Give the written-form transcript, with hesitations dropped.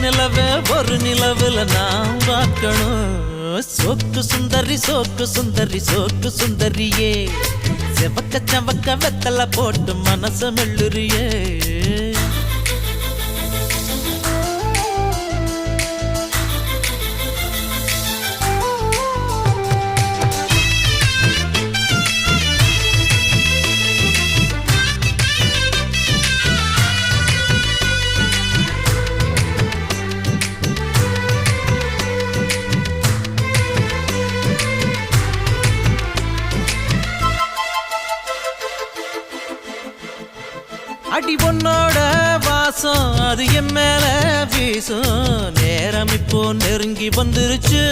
நிலவே ஒரு நிலவுல நான் பார்க்கணும் சோக்கு சுந்தரி சோக்கு சுந்தரி சோக்கு சுந்தரியே செவக்க செவக்க வெத்தல போட்டு மனச மெல்லுறியே அடி பொன்னோட வாசம் அது என் மேல வீசும் நேரம் இப்போ நெருங்கி வந்துருச்சு